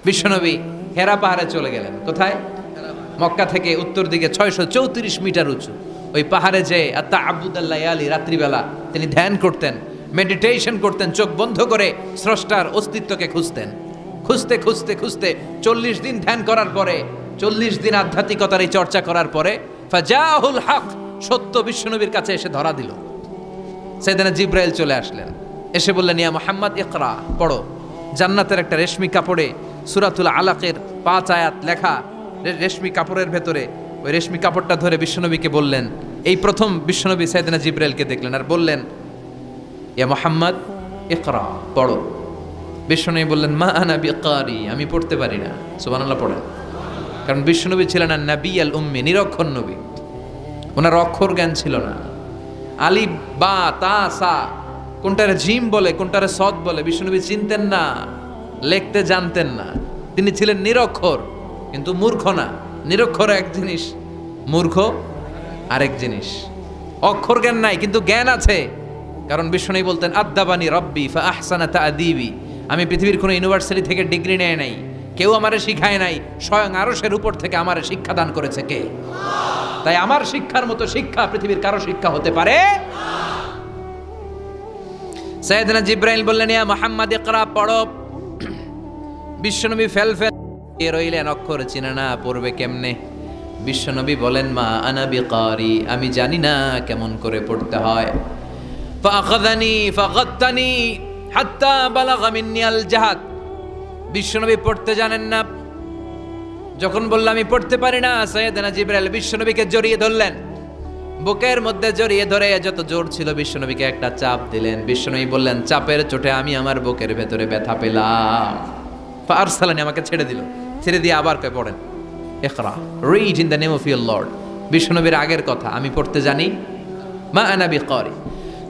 বিশ্বনবী হেরা পাহাড়ে চলে গেলেন। কোথায়? মক্কা থেকে উত্তর দিকে 634 মিটার উঁচু ওই পাহাড়ে যে তাআব্বুদাল্লাহ আলী রাত্রিবেলা তিনি ধ্যান করতেন, মেডিটেশন করতেন, চোখ বন্ধ করে স্রষ্টার অস্তিত্বকে খুঁজতেন। খুঁজতে খুঁজতে খুঁজতে 40 দিন ধ্যান করার পরে, 40 দিন আধ্যাত্মিকতার এই চর্চা করার পরে ফাজাহুল হক, সত্য বিশ্বনবীর কাছে এসে ধরা দিল। সাইয়েদনা জিব্রাইল চলে আসলেন, এসে বললেন, ইয়া মুহাম্মদ ইকরা, পড়ো। জান্নাতের একটা রেশমি কাপড়ে সূরাতুল আলাকের 5 আয়াত লেখা, রেশমি কাপড়ের ভেতরে ওই রেশমি কাপড়টা ধরে বিশ্বনবীকে বললেন। এই প্রথম বিশ্বনবী সাইয়েদনা জিব্রাইলকে দেখলেন আর বললেন, ইয়া মুহাম্মদ ইকরা, পড়ো। বিশ্বনবী বললেন, মা আনা বিকারি, আমি পড়তে পারি না। সুবহানাল্লাহ পড়েন। কারণ বিশ্বনবী ছিলেন না নবী আল উম্মি, নিরক্ষর নবী, ওনার অক্ষর জ্ঞান ছিল না। আলিফ বা তা সা কোনটারে জিম বলে কোনটারে সদ বলে বিশ্বনবী চিনতেন না, লিখতে জানতেন না। তিনি ছিলেন নিরক্ষর, কিন্তু মূর্খ না। নিরক্ষর এক জিনিস, মূর্খ আরেক জিনিস। অক্ষর জ্ঞান নাই কিন্তু জ্ঞান আছে। কারণ বিশ্বনবী বলতেন, আদ্দাবানি রব্বি ফা আহসানা তাআদিবি, আমি পৃথিবীর কোনো ইউনিভার্সিটি থেকে ডিগ্রি নেয় নাই, কেউ আমারে শিখায় নাই, স্বয়ং আরশের উপর থেকে আমারে শিক্ষা দান করেছে কে? তাই আমার শিক্ষার মতো শিক্ষা পৃথিবীর কারো শিক্ষা হতে পারে। সাইয়েদনা জিব্রাইল বললেন, ইয়া মুহাম্মদ ইকরা, পড়ো। বিশ্বনবী ফেল রইলেন, অক্ষর চিনে না, পড়বে কেমনে? বিশ্বনবী বলেন, মা আনা বিকারি, আমি জানি না কেমন করে পড়তে হয়। ফাআখাযানি ফাগাত্তানি হাত্তা বালাগা মিন্নি আল জাহাদ। বিশ্বনবী পড়তে জানেন না। যখন বললাম আমি পড়তে পারি না, সাইয়েদনা জিব্রাইল বিশ্বনবীকে জড়িয়ে ধরলেন, বুকের মধ্যে জড়িয়ে ধরে যত জোর ছিল বিশ্বনবীকে একটা চাপ দিলেন। বিশ্বনবী বললেন, চাপের চোটে আমি আমার বুকের ভেতরে ব্যথা পেলাম। ফারসালানি, আমাকে ছেড়ে দিল। ছেড়ে দিয়ে আবার কয়, পড়েন, ইকরা, read in the name of your lord. বিশ্বনবীর আগের কথা, আমি পড়তে জানি, মা আনা বিকারি।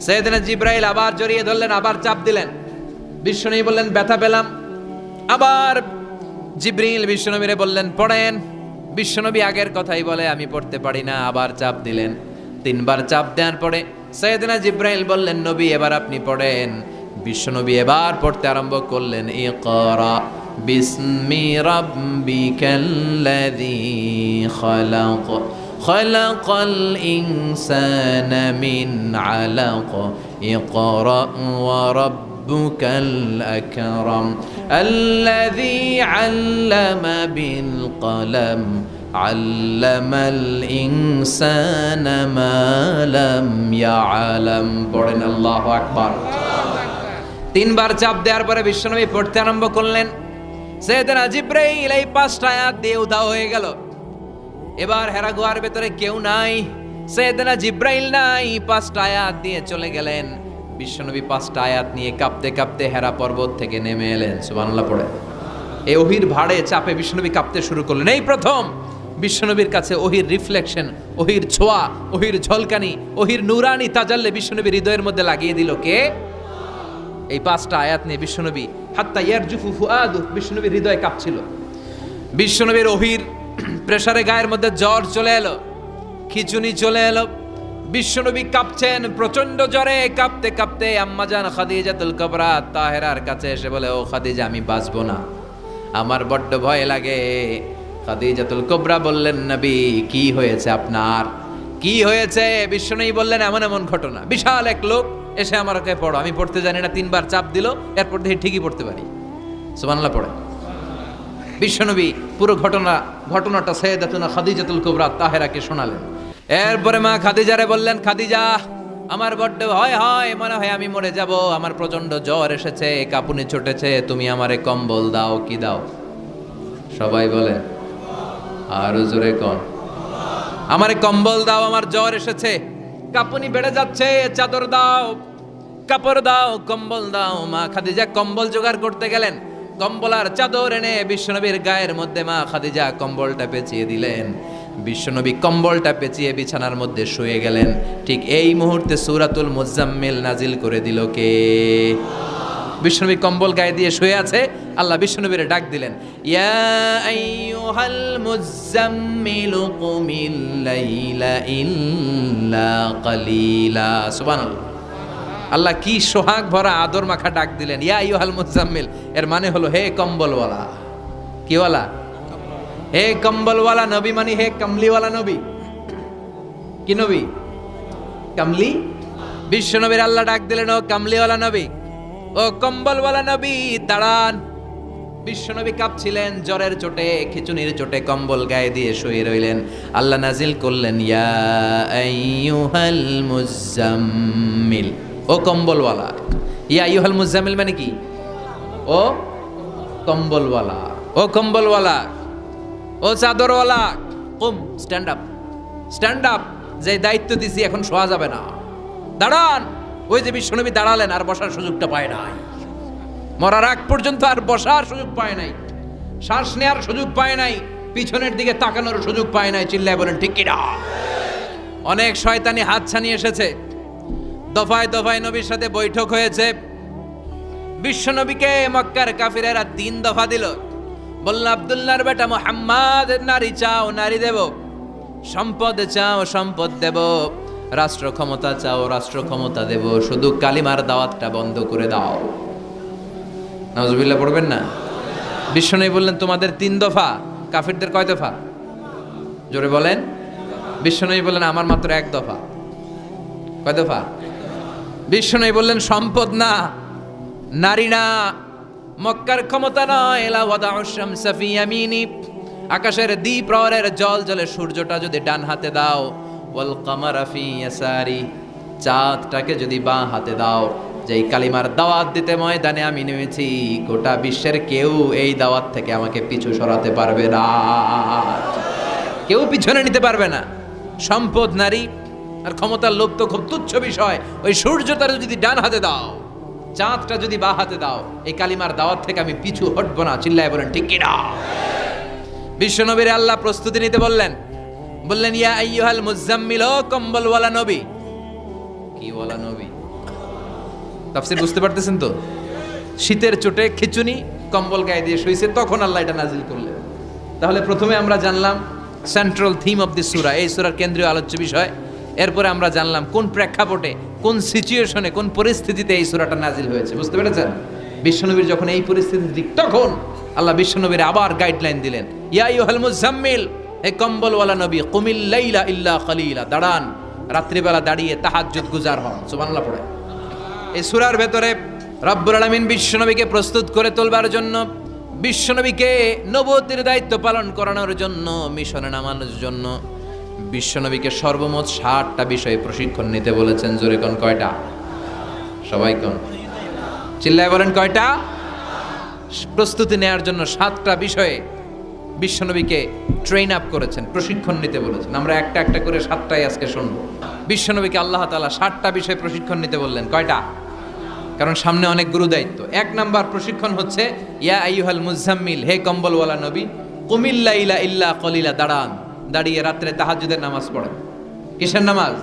সাইয়েদনা জিব্রাইল আবার জড়িয়ে ধরলেন, আবার চাপ দিলেন। বিশ্বনবী বললেন, ব্যথা পেলাম। আবার জিব্রাইল বিশ্বনবীরে বললেন, পড়েন। বিশ্বনবী আগের কথাই বলে, আমি পড়তে পারি না। আবার চাপ দিলেন। 3 বার চাপ দেওয়ার পরে সাইয়েদনা জিব্রাইল বললেন, নবী এবার আপনি পড়েন। বিশ্বনবী এবার পড়তে আরম্ভ করলেন, ইকরা বিসমি রাব্বিকাল্লাযী খালাক খালাকাল ইনসানা মিন আলাক ইকরা ওয়া রাব্বুকাল আকরাম আল্লাযী আল্লামা বিল কলম আল্লামাল ইনসানা মা লাম ইয়ালাম। পড়েন, আল্লাহু আকবার। 3 বার চাপ দেওয়ার পরে বিশ্বনবী পড়তে আরম্ভ করলেন। সাইয়েদনা জিব্রাইল এই 5টা আয়াত দিয়ে উধাও হয়ে গেল। এবার হেরা গুহার ভেতরে কেউ নাই, সাইয়েদনা জিব্রাইল নাই, 5টা আয়াত দিয়ে চলে গেলেন। বিশ্বনবী 5টা আয়াত নিয়ে কাঁপতে কাঁপতে হেরা পর্বত থেকে নেমে এলেন। সুবহানাল্লাহ পড়ে। এই ওহির ভাড়ে চাপে বিশ্বনবী কাঁপতে শুরু করলেন। এই প্রথম বিশ্বনবীর কাছে ওহির রিফ্লেকশন, ওহির ছোঁয়া, ওহির ঝলকানি, ওহির নুরানি তাজাল্লি বিশ্বনবীর হৃদয়ের মধ্যে লাগিয়ে দিল কে? এই 5টা আয়াত নিয়ে বিশ্বনবী হাত্তা ইয়ারজুফু ফুআদু, বিশ্বনবীর হৃদয় কাঁপছিল। বিশ্বনবীর ওহির প্রেসারে গায়ের মধ্যে জ্বর চলে এলো, খিচুনি চলে এলো। বিশ্বনবী কাঁপছেন প্রচন্ড জ্বরে। কাঁপতে কাঁপতে আম্মাজান খাদিজাতুল কুবরা তাহেরার কাছে এসে বলে, ও খাদিজা, আমি বাঁচবো না, আমার বড্ড ভয় লাগে। খাদিজাতুল কুবরা বললেন, নবী কি হয়েছে আপনার, কি হয়েছে? বিশ্বনবী বললেন, এমন এমন ঘটনা। বিশাল এক লোক এসে আমাকে পড়ো, আমি পড়তে জানি না, 3 বার চাপ দিল, এরপর দেখি ঠিকই পড়তে পারি। সুবহানাল্লাহ পড়ে। বিশ্বনবী পুরো ঘটনাটা সাইয়েদাতুনা খাদিজাতুল কুবরা তাহেরাকে শোনালেন। এরপরে মা খাদিজারে বললেন, খাদিজা, আমার বড্ড ভয় হয়, মনে হয় আমি মরে যাব, আমার প্রচন্ড জ্বর এসেছে, কাঁপুনি ছুটেছে, তুমি আমারে কম্বল দাও। কি দাও? সবাই বলে, আরো জোরে কোন, আমারে কম্বল দাও, আমার জ্বর এসেছে, কাঁপুনি বেড়ে যাচ্ছে, চাদর দাও, কাপড় দাও, কম্বল দাও। মা খাদিজা কম্বল জোগাড় করতে গেলেন। কম্বল আর চাদর এনে বিশ্বনবীর গায়ের মধ্যে মা খাদিজা কম্বলটা পেঁচিয়ে দিলেন। বিশ্বনবী কম্বলটা পেঁচিয়ে বিছানার মধ্যে শুয়ে গেলেন। ঠিক এই মুহূর্তে সূরাতুল মুজাম্মিল নাজিল করে দিল কে? বিশ্বনবী কম্বল গায়ে দিয়ে শুয়ে আছে, আল্লাহ বিশ্বনবীরে ডাক দিলেন, ইয়া আইয়ুহাল মুজাম্মিলু কুমিল লাইলা ইল্লা কালিলা। সুবহানাল্লাহ। আল্লাহ কি সোহাগ ভরা আদর মাখা ডাক দিলেন, ইয়া আইয়ুহাল মুজাম্মিল। এর মানে হলো, হে কম্বলওয়ালা, কিওয়ালা? হে কম্বলওয়ালা নবী মানে হে কমলিওয়ালা নবী। কি নবী? কমলি। বিশ্ব নবীর আল্লাহ ডাক দিলেন, ও কমলিওয়ালা নবী, ও কম্বলওয়ালা নবী দাঁড়ান। বিশ্ব নবী কাঁপছিলেন জ্বরের চোটে, খিচুনির চোটে কম্বল গায়ে দিয়ে শুয়ে রইলেন। আল্লাহ নাজিল করলেন, ইয়া আইয়ুহাল মুজাম্মিল, ও কম্বলওয়ালা। ইয়া আইয়ুহাল মুজাম্মিল মানে কি? ও কম্বলওয়ালা, ও কম্বলওয়ালা, ও চাদরওয়ালা, কুম, স্ট্যান্ড আপ, স্ট্যান্ড আপ। যে দায়িত্ব দিছি এখন শোয়া যাবে না, দাঁড়ান। ওই যে বিশ্বনবী দাঁড়ালেন, আর বসার সুযোগটা পায় নাই। মরার আগ পর্যন্ত আর বসার সুযোগ পায় নাই, শ্বাস নেওয়ার সুযোগ পায় নাই, পিছনের দিকে তাকানোর সুযোগ পায় নাই। চিল্লায় বলেন ঠিক কিনা? অনেক শয়তানি হাত ছানিয়ে এসেছে, দফায় দফায় নবীর সাথে বৈঠক হয়েছে। বিশ্বনবীকে মক্কার কাফিরেরা 3 দফা দিল। বলল, আব্দুল্লাহর বেটা মুহাম্মদ, নারী চাও নারী দেব, সম্পদ চাও সম্পদ দেব, রাষ্ট্র ক্ষমতা চাও রাষ্ট্র ক্ষমতা দেব, শুধু কালিমার দাওয়াতটা বন্ধ করে দাও। নাউজুবিল্লাহ পড়বেন না? বিশ্বনবী বললেন, তোমাদের 3 দফা, কাফিরদের কয় দফা? জোরে বলেন। বিশ্বনবী বললেন, আমার মাত্র 1 দফা। কয় দফা? বিশ্বনবী বললেন, সম্পদ না, নারী না, মক্কার ক্ষমতা নয়। লা ওয়াদাউ শামসা ফি ইয়ামিনি, আকাশের দ্বিপ্রহরের জল জলে সূর্যটা যদি ডান হাতে দাও, ওয়াল কামারা ফি ইয়াসারি, চাঁদটাকে যদি বাঁ হাতে দাও। যেই কালিমার দাওয়াত দিতে ময়দানে আমি নেমেছি, গোটা বিশ্বের কেউ এই দাওয়াত থেকে আমাকে পিছু সরাতে পারবে না, কেউ পিছনে নিতে পারবে না। সম্পদ, নারী আর ক্ষমতার লোভ তো খুব তুচ্ছ বিষয়। ওই সূর্যটা যদি ডান হাতে দাও, চাঁদটা যদি বাঁ হাতে দাও, এই কালিমার দাওয়াত থেকে আমি পিছু হটবো না। চিল্লায় বলেন ঠিক কিনা? বিশ্বনবীর আল্লাহ প্রস্তুতি নিতে বললেন, বললেন, ইয়া আইয়ুহাল মুজাম্মিল, ও কম্বলওয়ালা নবী। কি ওয়ালা নবী? তাফসীর বুঝতে পারতেছেন তো? শীতের চোটে খিচুনি, কম্বল গায়ে দিয়ে শুয়েছে, তখন আল্লাহ এটা নাজিল করলেন। তাহলে প্রথমে আমরা জানলাম সেন্ট্রাল থিম অফ দিস সূরা, এই সূরার কেন্দ্রীয় আলোচ্য বিষয়। এরপরে আমরা জানলাম কোন প্রেক্ষাপটে, কোন সিচুয়েশনে, কোন পরিস্থিতিতে এই সূরাটা নাজিল হয়েছে। বুঝতে পেরেছেন? বিশ্বনবীর যখন এই পরিস্থিতি, তখন আল্লাহ বিশ্বনবীর আবার গাইডলাইন দিলেন, ইয়া আইয়ুহাল মুজাম্মিল, হে কম্বলওয়ালা নবী, কুমিল লাইলা ইল্লা কালিলা, দাঁড়ান, রাত্রিবেলা দাঁড়িয়ে তাহাজ্জুদ গুজার হন। সুবহানাল্লাহ পড়ে। এই সূরার ভেতরে রব্বুল আলামিন বিশ্বনবীকে প্রস্তুত করে তোলবার জন্য, বিশ্বনবীকে নবুয়তের দায়িত্ব পালন করানোর জন্য, মিশনে নামানোর জন্য বিশ্বনবীকে সর্বমোট 60টা বিষয়ে প্রশিক্ষণ নিতে বলেছেন। জোরে কোন কয়টা? সবাই কোন? চিল্লায় বলেন কয়টা? প্রস্তুতি নেওয়ার জন্য 7টা বিষয়ে বিশ্বনবীকে ট্রেন আপ করেছেন, প্রশিক্ষণ নিতে বলেছেন। আমরা একটা একটা করে 7টাই আজকে শুনব। বিশ্বনবীকে আল্লাহ তাআলা 7টা বিষয়ে প্রশিক্ষণ নিতে বললেন। কয়টা? কারণ সামনে অনেক গুরু দায়িত্ব। 1 নাম্বার প্রশিক্ষণ হচ্ছে, ইয়া আইয়ুহাল মুজাম্মিল, হে কম্বলওয়ালা নবী, কুমিল লাইলা ইল্লা কলিলা, দাঁড়ান, দাঁড়িয়ে রাত্রে তাহাজ্জুদের নামাজ পড়েন। কিসের নামাজ?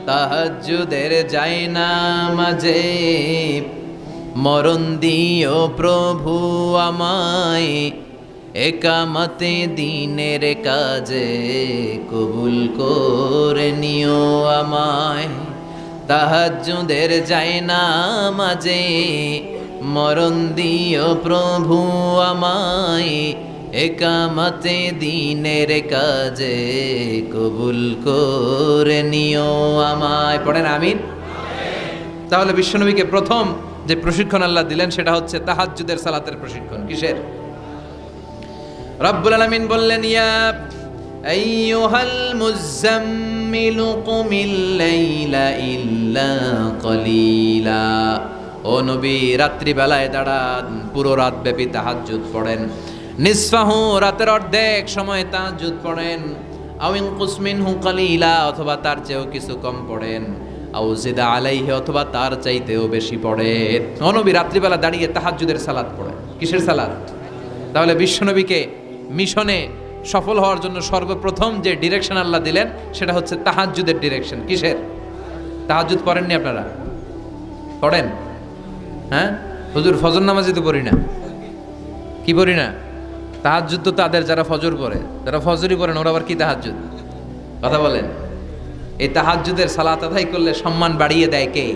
তাহাজ্জুদের জায়নামাজে মরণ দিও প্রভু আমায়, একামতে দিনের কাজে কবুল করে নিও আমায়। তাহাজ্জুদের জায়নামাজে মরণ দিও প্রভু আমায়, একামতে দিনের কাজে কবুল করে নিও আমায়। পড়েন আমিন। তাহলে বিশ্বনবীকে প্রথম যে প্রশিক্ষণ আল্লাহ দিলেন সেটা হচ্ছে তাহাজ্জুদের সালাতের প্রশিক্ষণ। কিসের? রব্বুল আলামিন বললেন, ইয়া আইয়ুহাল মুজাম্মিল কুমিল লাইলা ইল্লা কলিলা, ও নবী রাত্রিবেলায় দাঁড়ান, পুরো রাত ব্যাপী তাহাজ্জুদ পড়েন। নিসফাহু, রাতের অর্ধেক সময় তাহাজ্জুদ পড়েন। আও ইনকুস মিনহু কালিলা, অথবা তার চেয়েও কিছু কম পড়েন। আও জিদা আলাইহি, অথবা তার চাইতেও বেশি পড়েন। ও নবী রাত্রিবেলা দাঁড়িয়ে তাহাজ্জুদের সালাত পড়েন। কিসের সালাত? তাহলে বিশ্বনবীকে মিশনে সফল হওয়ার জন্য সর্বপ্রথম যে ডিরেকশন আল্লাহ দিলেন সেটা হচ্ছে তাহাজ্জুদের ডিরেকশন। কিসের? তাহাজ্জুদ পড়েননি আপনারা? পড়েন? হ্যাঁ হুজুর, ফজর নামাজই তো পড়ি না। কি পড়ি না? তাহাজ্জুদ তো তাদের যারা ফজর পড়ে, যারা ফজরই পড়েন, ওরা আবার কি তাহাজ্জুদ? কথা বলেন। এই তাহাজ্জুদের সালাত আদায় করলে সম্মান বাড়িয়ে দেয় কে?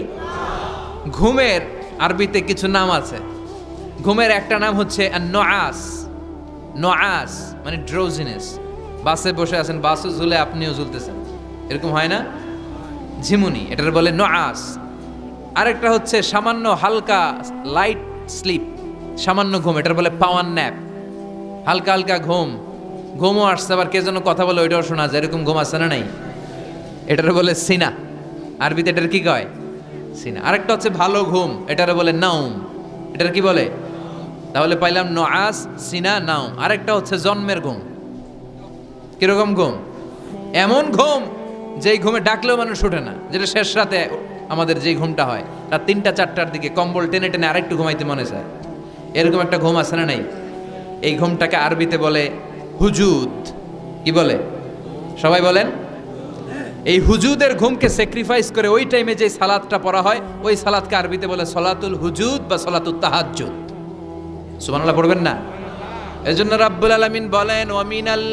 ঘুমের আরবিতে কিছু নাম আছে। ঘুমের একটা নাম হচ্ছে আন-নুআস। নোয়াস মানে ড্রোজিনেস, বাসে বসে আছেন, বাসও ঝুলে আপনিও ঝুলতেছেন, এরকম হয় না? ঝিমুনি, এটার বলে নোয়াস। আরেকটা হচ্ছে সামান্য হালকা লাইট স্লিপ, সামান্য ঘুম, এটার বলে পাওয়ার ন্যাপ। হালকা হালকা ঘুমও আসছে, আবার কে যেন কথা বলে ওইটাও শোনা যায়, এরকম ঘুম আসছে না নাই? এটার বলে সিনা, আরবিতে এটার কি কয়? সিনা। আরেকটা হচ্ছে ভালো ঘুম, এটার বলে নাউম। এটার কি বলে? তাহলে পাইলাম নোয়াস, সিনা, নাউম। আরেকটা হচ্ছে জন্মের ঘুম। কিরকম ঘুম? এমন ঘুম যেই ঘুমে ডাকলেও মানুষ ওঠে না, যেটা শেষ রাতে আমাদের যেই ঘুমটা হয়, রাত 3টা-4টার দিকে কম্বল টেনে টেনে আরেকটু ঘুমাইতে মনে চায়, এরকম একটা ঘুম আছে না নাই? এই ঘুমটাকে আরবিতে বলে হুজুদ। কি বলে? সবাই বলেন। এই হুজুদের ঘুমকে স্যাক্রিফাইস করে ওই টাইমে যে সালাতটা পড়া হয়, ওই সালাতকে আরবিতে বলে সলাতুল হুজুদ বা সলাতুত তাহাজ্জুদ। সুবহানাল্লাহ পড়বেন না? এজন্য রাব্বুল আলামিন বলেন, ওয়া মিনাল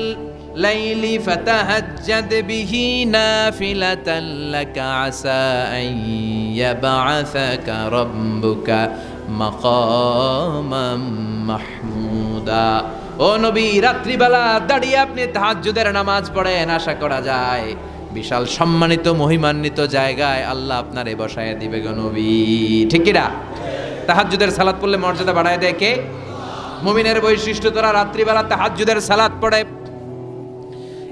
লাইলি ফাতাহাজ্জাদ বিহি নাফিলাতান লাকা আসা আন ইয়াবআসাকা রাব্বুকা মাকামাম মাহমুদা। ও নবী, রাত্রিবেলা দাঁড়িয়ে আপনি তাহাজ্জুদের নামাজ পড়েন, আশা করা যায় বিশাল সম্মানিত মহিমান্বিত জায়গায় আল্লাহ আপনারে বসায় দিবে গো নবী। ঠিক কি না? তাহাজ্জুদের সালাত পড়লে মর্যাদা বাড়ায় দেয় কে? মুমিনের বৈশিষ্ট্য, তারা রাত্রিবেলা তাহাজ্জুদের সালাত পড়ে।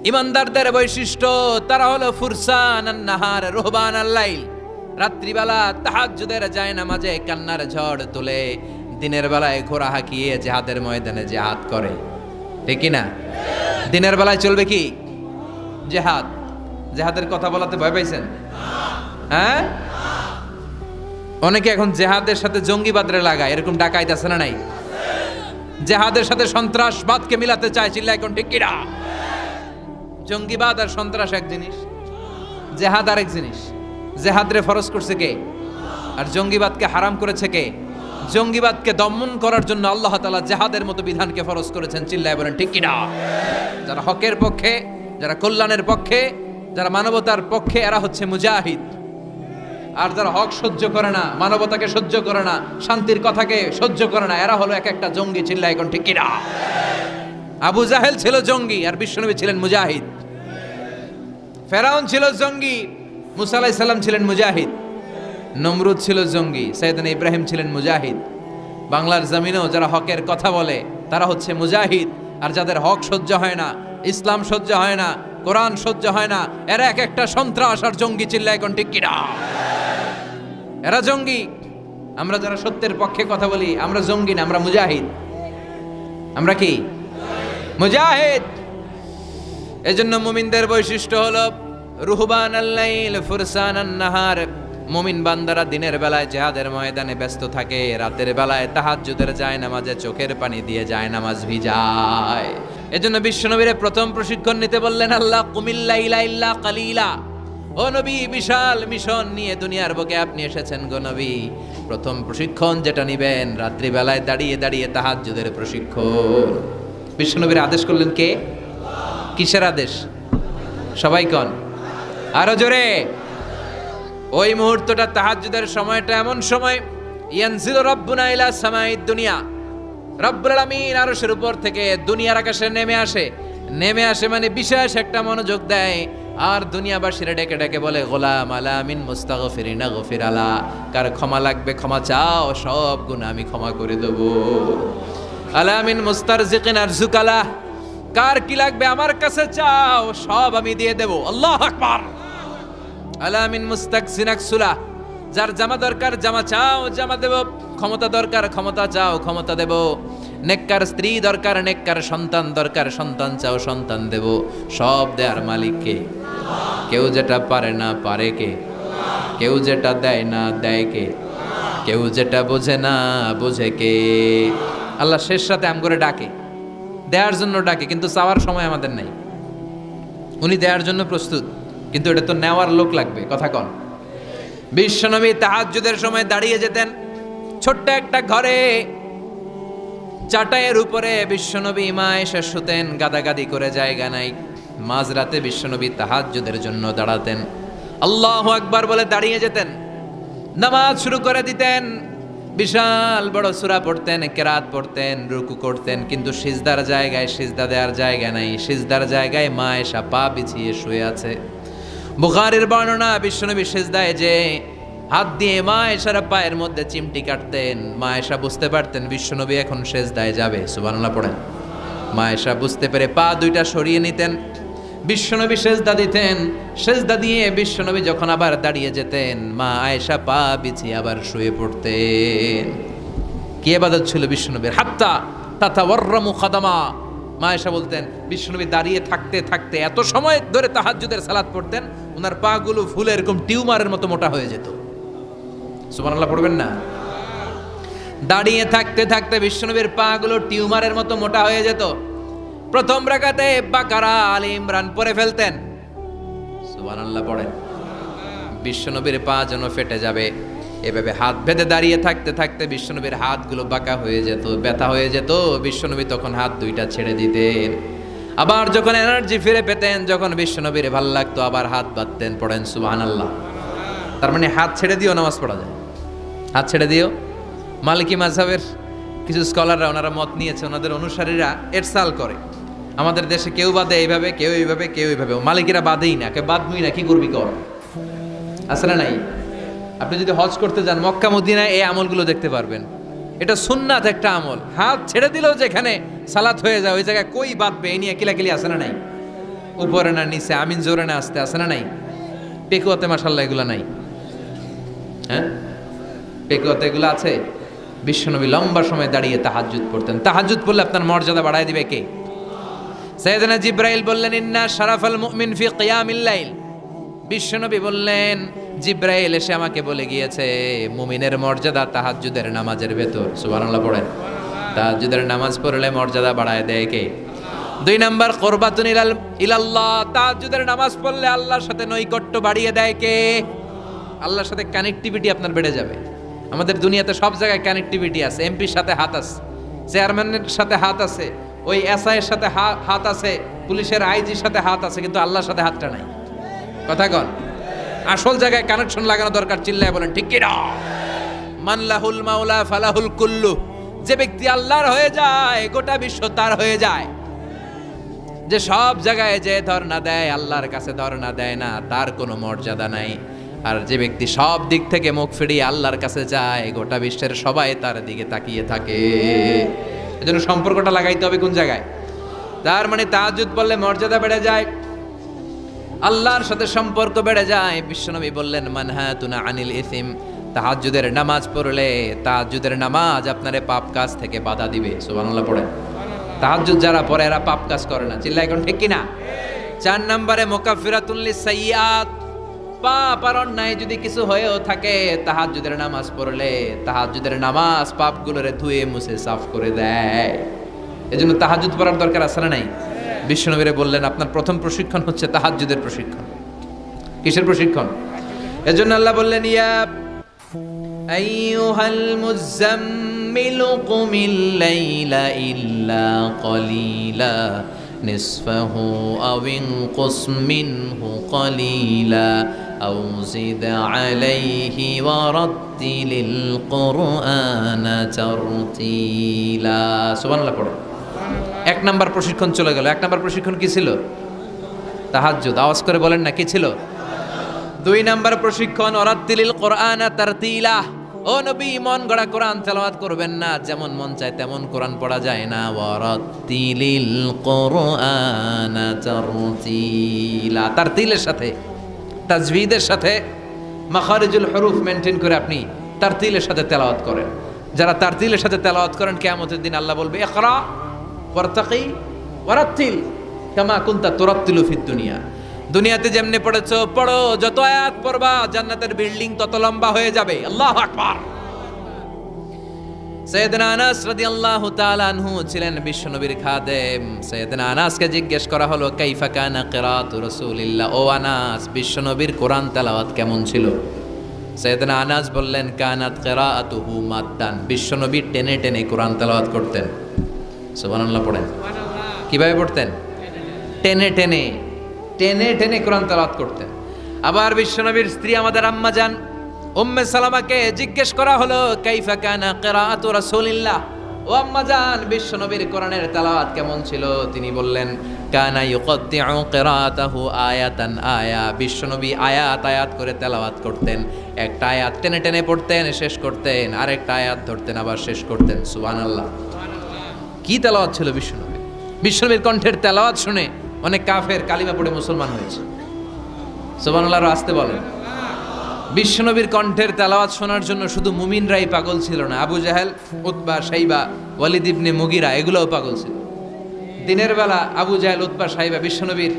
ইমানদারদের বৈশিষ্ট্য, তারা হলো ফুরসান আন-নাহার রুহবান আল-লাইল। রাত্রিবেলা তাহাজ্জুদের যায় নামাজে কান্নার ঝড় তুলে, দিনের বেলায় ঘোড়া হাঁকিয়ে জিহাদের ময়দানে জিহাদ করে। ঠিক কি না? দিনের বেলায় চলবে কি? জিহাদ। জিহাদের কথা বলাতে ভয় পাইছেন? হ্যাঁ, অনেকে এখন জিহাদের সাথে জঙ্গিবাদরে লাগায়, এরকম ডাকাইত আছে না নাই? জিহাদের সাথে সন্ত্রাসবাদকে মিলাতে চায়, চিল্লা এখন ঠিক কিনা? জঙ্গিবাদ আর সন্ত্রাস এক জিনিস, জিহাদ আরেক জিনিস। জিহাদরে ফরজ করছে কে? আর জঙ্গিবাদকে হারাম করেছে কে? জঙ্গিবাদকে দমন করার জন্য আল্লাহ তাআলা জিহাদের মতো বিধানকে ফরজ করেছেন, চিল্লায় বলেন ঠিক কিনা? যারা হকের পক্ষে, যারা কল্যাণের পক্ষে, যারা মানবতার পক্ষে, এরা হচ্ছে মুজাহিদ। আর যারা হক সহ্য করে না, মানবতাকে সহ্য করে না, শান্তির কথাকে সহ্য করে না, এরা হলো এক একটা জঙ্গি, চিল্লায় এখন ঠিক কিনা? আবু জাহেল ছিল জঙ্গি আর বিশ্বনবী ছিলেন মুজাহিদ। ফেরাউন ছিল জঙ্গি, মুসা আলাইহিস সালাম ছিলেন মুজাহিদ। নমরুদ ছিল জঙ্গি, সাইয়েদনা ইব্রাহিম ছিলেন মুজাহিদ। বাংলার জমিনেও যারা হকের কথা বলে তারা হচ্ছে মুজাহিদ। আর যাদের হক সহ্য হয় না, ইসলাম সহ্য হয় না, কোরআন সহ্য হয় না, এরা এক একটা সন্ত্রাস আর জঙ্গি, চিল্লায় এখন ঠিক কিনা? এরা জঙ্গি। আমরা যারা সত্যের পক্ষে কথা বলি, আমরা জঙ্গি না, আমরা মুজাহিদ। আমরা কি? মুজাহিদ। এজন্য মুমিনদের বৈশিষ্ট্য হলো রুহবান আল-লাইল ফুরসান আন-নাহার। মুমিন বান্দারা দিনের বেলায় জিহাদের ময়দানে ব্যস্ত থাকে, রাতের বেলায় তাহাজ্জুদের যায় নামাজে চোখের পানি দিয়ে যায় নামাজ ভিজায়। এজন্য বিশ্বনবীর প্রথম প্রশিক্ষণ নিতে বললেন আল্লাহ, কুমিল লাইলা ইল্লা কালিলা। ও নবী, বিশাল মিশন নিয়ে দুনিয়ার বুকে আপনি এসেছেন গো নবী। প্রথম প্রশিক্ষণ যেটা নিবেন, রাত্রিবেলায় দাঁড়িয়ে দাঁড়িয়ে তাহাজ্জুদের প্রশিক্ষণ। বিশ্বনবীর আদেশ করলেন কে? কিসের আদেশ? সবাই কন আরো জোরে। ওই মুহূর্তটা তাহাজ্জুদের সময়টা এমন সময়, ইয়ানজিলু রাব্বুনা ইলা সামাইদ দুনিয়া, রব্বুল আলামিন আরশের উপর থেকে দুনিয়ার আকাশে নেমে আসে মানে বিশেষ একটা মনোযোগ দেয়। আর দুনিয়াবাসীরা ডেকে ডেকে বলে, গোলাম আলা মিন মুস্তাগফিরিনা গফির আলা, কার ক্ষমা লাগবে ক্ষমা চাও, সব গুনাহ আমি ক্ষমা করে দেব। আলা মিন মুস্তারজিকিন আরজুকালা, কার কি লাগবে আমার কাছে চাও, সব আমি দিয়ে দেব। আল্লাহু আকবার। আলা মিন মুস্তাকসিন আকসুলা, যার জামা দরকার জামা চাও, জামা দেব। ক্ষমতা দরকার ক্ষমতা চাও, ক্ষমতা দেব। নেককার স্ত্রী দরকার, নেককার সন্তান দরকার, সন্তান চাও, সন্তান দেব। সব দেয়ার মালিক কে? কেউ যেটা পারে না পারে কে? কেউ যেটা দেয় না দেয় কে? কেউ যেটা বোঝে না বোঝে কে? আল্লাহ শেষ রাতে আম করে ডাকে, দেওয়ার জন্য ডাকে, কিন্তু চাওয়ার সময় আমাদের নাই। উনি দেওয়ার জন্য প্রস্তুত, কিন্তু এটা তো নেওয়ার লোক লাগবে। কথা কন। বিশ্বনবী তাহাজ্জুদের সময় দাঁড়িয়ে যেতেন ছোট্ট একটা ঘরে, চাটাইয়ের উপরে বিশ্বনবী মা এসে শুতেন, গাদাগাদি করে জায়গা নাই। মাঝরাতে বিশ্বনবী তাহাজ্জুদের জন্য দাঁড়াতেন, আল্লাহু আকবার বলে দাঁড়িয়ে যেতেন, নামাজ শুরু করে দিতেন। বিশাল বড় সূরা পড়তেন, কেরাত পড়তেন, রুকু করতেন, কিন্তু সিজদার জায়গায় সিজদা দেওয়ার জায়গা নাই। সিজদার জায়গায় মা আয়েশা পা বিছিয়ে শুয়ে আছে। বুখারীর বর্ণনা, বিশ্বনবী সিজদায় যে হাত দিয়ে মা আয়েশার পায়ের মধ্যে চিমটি কাটতেন, মা আয়েশা বুঝতে পারতেন বিশ্বনবী এখন সিজদায় যাবে। সুবহানাল্লাহ পড়েন। মা আয়েশা বুঝতে পেরে পা দুইটা সরিয়ে নিতেন, বিশ্বনবী সেজদা দিতেন। সেজদা দিয়ে বিশ্বনবী যখন আবার দাঁড়িয়ে যেতেন, মা আয়েশা পা বিছিয়ে আবার শুয়ে পড়তেন। কি ইবাদত ছিল বিশ্বনবীর! হাত্তা তাতাওয়াররামু খাদামা। মা আয়েশা বলতেন বিশ্বনবী দাঁড়িয়ে থাকতে থাকতে এত সময় ধরে তাহাজ্জুদের সালাত পড়তেন, ওনার পা গুলো ফুলে এরকম টিউমারের মতো মোটা হয়ে যেত। সুবহানাল্লাহ পড়বেন না? দাঁড়িয়ে থাকতে থাকতে বিশ্বনবীর পা গুলো টিউমারের মতো মোটা হয়ে যেত। প্রথম রাকাতে বাকারা, আলে ইমরান পড়ে ফেলতেন। সুবহানাল্লাহ পড়েন। বিশ্বনবীর পা যেন ফেটে যাবে, এভাবে হাত বেঁধে দাঁড়িয়ে থাকতে থাকতে বিশ্বনবীর হাতগুলো বাঁকা হয়ে যেত, ব্যথা হয়ে যেত। বিশ্বনবী তখন হাত দুইটা ছেড়ে দিতেন। আবার যখন এনার্জি ফিরে পেতেন, যখন বিশ্বনবীর ভাল লাগতো, আবার হাত বাঁধতেন। পড়েন সুবহানাল্লাহ। তার মানে হাত ছেড়ে দিও নামাজ পড়া যায়। হাত ছেড়ে দিও। মালিকি মাযহাবের কিছু স্কলাররা ওনারা মত নিয়েছে, ওনাদের অনুসারীরা এরসাল করে। আমাদের দেশে কেউ বাদে এইভাবে, কেউ এইভাবে, কেউ এইভাবে। মালিকিরা বাদেই না, কে বাদমুই না, কি করবি কর। আসলে নাই? আপনি যদি হজ করতে যান মক্কা মদিনায়, এই আমলগুলো দেখতে পারবেন। এটা সুন্নাত একটা আমল। হাত ছেড়ে দিলেও যেখানে সালাত হয়ে যায় ওই জায়গায় কই বাঁধবে এই নিয়ে কিলাকিলি আসে না নাই? উপরে না নিচে, আমিন জোরে না আসতে, আসে না নাই? পেকুয়াতে মাশাআল্লাহ এগুলো নাই। হ্যাঁ, পেকুয়াতে এগুলো আছে। বিশ্বনবী লম্বা সময় দাঁড়িয়ে তাহাজ্জুদ পড়তেন। তাহাজ্জুদ পড়লে আপনার মর্যাদা বাড়ায় দিবে কে? সাইয়েদনা জিব্রাইল বললেন ইন্না শারাফাল মুমিন ফি কিয়ামিল লাইল। বিশ্বনবী বললেন জিব্রাইল এসে আমাকে বলে গিয়েছে মুমিনের মর্যাদা তাহাজ্জুদের নামাজের ভেতর। সুবহানাল্লাহ পড়েন। তাহাজ্জুদের নামাজ পড়লে মর্যাদা বাড়ায় দেয় কে? 2 নাম্বার কুরবাতুন ইলাল্লাহ। তাহাজ্জুদের নামাজ পড়লে আল্লাহর সাথে নৈকট্য বাড়িয়ে দেয় কে? আল্লাহর সাথে কানেক্টিভিটি আপনার বেড়ে যাবে। আমাদের দুনিয়াতে সব জায়গায় কানেক্টিভিটি আছে। এমপির সাথে হাত আছে, চেয়ারম্যানের সাথে হাত আছে, ওই এসআইয়ের সাথে হাত আছে, পুলিশের আইজির সাথে হাত আছে, কিন্তু আল্লাহর সাথে হাতটা নাই। কথা কন। আসল জায়গায় কানেকশন লাগানো দরকার। চিল্লায় বলেন ঠিক কি না? মান লাহুল মাওলা ফালাহুল কুল্লু। যে ব্যক্তি আল্লাহর হয়ে যায় গোটা বিশ্ব তার হয়ে যায়। যে সব জায়গায় যে ধর্ণা দেয় আল্লাহর কাছে ধর্ণা দেয় না, তার কোনো মর্যাদা নাই। আর যে ব্যক্তি সব দিক থেকে মুখ ফিরিয়ে আল্লাহর কাছে যায় গোটা বিশ্বের সবাই তার দিকে তাকিয়ে থাকে। এজন্য সম্পর্কটা লাগাইতে হবে কোন জায়গায়? তার মানে তাহাজ্জুদ পড়লে মর্যাদা বেড়ে যায়, আল্লাহর সাথে সম্পর্ক বেড়ে যায়। বিশ্বনবী বললেন মানহাতুনা আনিল ইসিম। তাহাজ্জুদের নামাজ পড়লে তাহাজ্জুদের নামাজ আপনারে পাপ কাজ থেকে বাধা দিবে। সুবহানাল্লাহ পড়েন। তাহাজ্জুদ যারা পড়ে এরা পাপ কাজ করে না। চিল্লায় এখন ঠিক কিনা? 4 নম্বরে মুকাফফিরাতুল লিসাইয়্যাত। পাপ আর অন্যায় যদি কিছু হয়েও থাকে, তাহাজ্জুদের নামাজ পড়লে তাহাজ্জুদের নামাজ পাপগুলোরে ধুয়ে মুছে সাফ করে দেয়। এজন্য তাহাজ্জুদ পড়ার দরকার আছে না নাই? বিশ্বনবীরে বললেন আপনার প্রথম প্রশিক্ষণ হচ্ছে তাহাজ্জুদের প্রশিক্ষণ। কিসের প্রশিক্ষণ? এজন্য আল্লাহ বললেন ইয়া আইয়ুহাল মুযাম্মিলু কুমিল লাইলা ইল্লা ক্বালিলা নিসফাহু আও ইনকুস মিনহু ক্বালিলা আও জিদ আলাইহি ওয়া রাত্তিলিল কুরআনা তারতিলা। সুবহানাল্লাহ পড়ো। 1 নাম্বার প্রশিক্ষণ চলে গেল। 1 নাম্বার প্রশিক্ষণ কি ছিল? তাহাজ্জুদ। আওয়াজ করে বলেন না কি ছিল? 2 নাম্বার প্রশিক্ষণ ওয়ারাত্তিলিল কুরআনা তারতিলা। ও নবী, মন গড়া কোরআন তেলাওয়াত করবেন না, যেমন মন চায় তেমন কোরআন পড়া যায় না। ওয়ারাত্তিলিল কুরআনা তারতিলা। তারতিলের সাথে, তাজবিদের সাথে, মাখারিজুল হুরুফ মেইনটেইন করে আপনি তারতিলের সাথে তেলাওয়াত করেন। যারা তারতিলের সাথে তেলাওয়াত করেন কিয়ামতের দিন আল্লাহ বলবে ইকরা ওয়ারতাকি ওয়ারাত্তিল কামা কুনতা তুরাত্তিলু ফিদ দুনিয়া। দুনিয়াতে যেমনে পড়েছো পড়ো, যত আয়াত পড়বা জান্নাতের বিল্ডিং তত লম্বা হয়ে যাবে। আল্লাহু আকবার। সাইয়েদনা আনাস রাদিয়াল্লাহু তাআলা আনহু ছিলেন বিশ্বনবীর খাদেম। সাইয়েদনা আনাসকে জিজ্ঞেস করা হলো কাইফা কানা কিরাআতু রাসূলিল্লাহ। ও আনাস, বিশ্বনবীর কোরআন তেলাওয়াত কেমন ছিল? সাইয়েদনা আনাস বললেন কানাত কিরাআতুহু মাদ্দান। বিশ্বনবী টেনে টেনে কোরআন তেলাওয়াত করতেন। সুবহানাল্লাহ পড়েন। কিভাবে পড়তেন? টেনে টেনে টেনে টেনে কোরআন তেলাওয়াত করতেন। আবার বিশ্বনবীর স্ত্রী আমাদের আম্মা জান উম্মে সালামাকে জিজ্ঞেস করা হলো কাইফা কানা কিরাআতু রাসূলিল্লাহ, ও আম্মা জান বিশ্বনবীর কোরআনের তেলাওয়াত কেমন ছিল? তিনি বললেন কানা ইউকাত্তিউ কিরাআতাহু আয়াতান আয়া, বিশ্বনবী আয়াত আয়াত করে তেলাওয়াত করতেন। একটা আয়াত টেনে টেনে পড়তেন, শেষ করতেন, আরেকটা আয়াত ধরতেন, আবার শেষ করতেন। সুবহানাল্লাহ। কি তেলাওয়াত ছিল বিশ্বনবীর! বিশ্বনবীর কণ্ঠের তেলাওয়াত শুনে অনেক কাফের কালিমা পড়ে মুসলমান হয়েছে। সুবহানাল্লাহ আসতে বলেন। বিশ্বনবীর কণ্ঠের তেলাওয়াত শোনার জন্য শুধু মুমিনরাই পাগল ছিল না, আবু জাহেল, উতবা, শাইবা, ওয়ালিদ ইবনে মুগিরা এগুলোও পাগল ছিল। দিনের বেলা আবু জাহেল, উতবা, শাইবা বিশ্বনবীর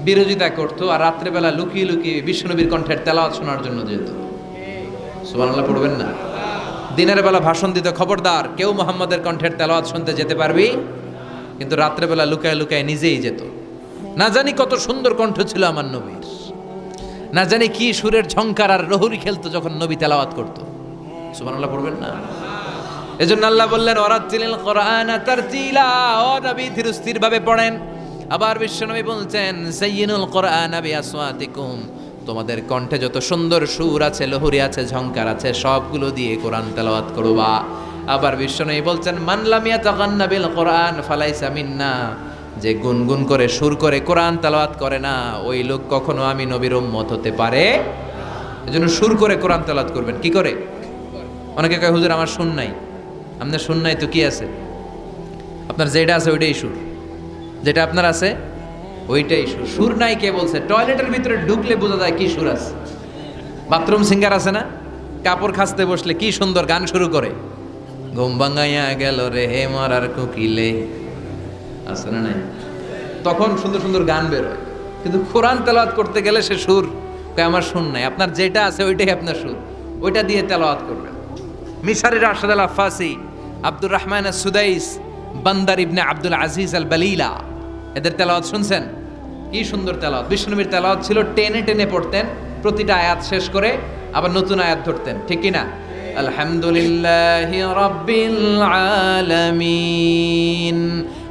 বিরোধিতা করতো, আর রাত্রে বেলা লুকিয়ে লুকিয়ে বিশ্বনবীর কণ্ঠের তেলাওয়াত শোনার জন্য যেত। সুবহানাল্লাহ পড়বেন না? দিনের বেলা ভাষণ দিতে খবরদার কেউ মুহাম্মাদের কণ্ঠের তেলাওয়াত শুনতে যেতে পারবি, কিন্তু রাত্রে বেলা লুকায় লুকায় নিজেই যেত। না জানি কত সুন্দর কণ্ঠ ছিল আমার নবীর, না জানি কি সুরের ঝংকার আর রহুরি খেলতো যখন নবী তেলাওয়াত করত। সুবহানাল্লাহ পড়বেন না? এজন্য আল্লাহ বললেন ওয়ারাতিলিল কুরআনা তারতিলা, ও নবী ধীর স্থির ভাবে পড়েন। আবার বিশ্বনবী বলছেন সাইয়িনুল কুরআনা বিআসওয়াতিকুম, তোমাদের কণ্ঠে যত সুন্দর সুর আছে, লহুরি আছে, ঝংকার আছে, সবগুলো দিয়ে কোরআন তেলাওয়াত করবা। আবার বিশ্বনবী বলছেন মান লাম ইয়াতাগান্না বিল কুরআন ফালাইসা মিন্না, যে গুনগুন করে সুর করে কোরআন তেলাওয়াত করে না, ওই লোক কখনো আমি নবীর উম্মত হতে পারে। এজন্য সুর করে কোরআন তেলাওয়াত করবেন। কি করে? অনেকে কয় হুজুর আমার সুর নাই। আপনার সুর নাই তো কি আছে? আপনার যেটা আছে ওইটাই সুর, যেটা আপনার আছে ওইটাই সুর। সুর নাই কে বলছে? টয়লেটের ভিতরে ঢুকলে বোঝা যায় কি সুর আছে। বাথরুম সিঙ্গার আছে না, কাপড় খাসতে বসলে কি সুন্দর গান শুরু করে, ঘুম ভাঙাইয়া গেল রে হে মারার কোকিলে, আছে না নাই? তখন সুন্দর সুন্দর গান বের হয়। কিন্তু কোরআন তেলাওয়াত করতে গেলে সে সুর কয় আমার সুর নাই। আপনার যেটা আছে ওইটাই আপনার সুর, ওইটা দিয়ে তেলাওয়াত করবেন। মিশরি রাশেদ আল আফাসি, আব্দুর রহমান সুদাইস, বান্দার ইবনে আব্দুল আজিজ আল বালিলা, এদের তেলাওয়াত শুনছেন? কি সুন্দর তেলাওয়াত! বিশ্বনবীর তেলাওয়াত ছিল টেনে টেনে পড়তেন, প্রতিটা আয়াত শেষ করে আবার নতুন আয়াত ধরতেন। ঠিক কি না? আলহামদুলিল্লাহি রাব্বিল আলামিন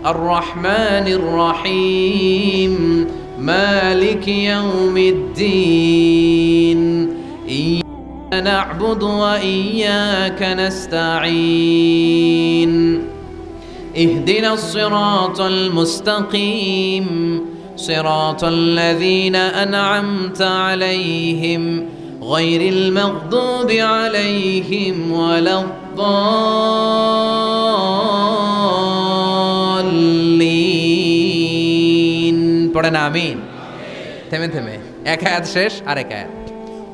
আর রহমানির রহিম মালিকি ইয়াউমিদ্দিন ইয়্যাকা না'বুদু ওয়া ইয়্যাকা নাস্তাঈন ইহদিনাস সিরাতাল মুস্তাকিম সিরাতাল লাযীনা আন'আমতা আলাইহিম গায়রিল মাগদুবি আলাইহিম ওয়ালাদ-দাল্লিন। পড়েন আমিন। থেমে থেমে এক আয়াত শেষ আরেক আয়াত,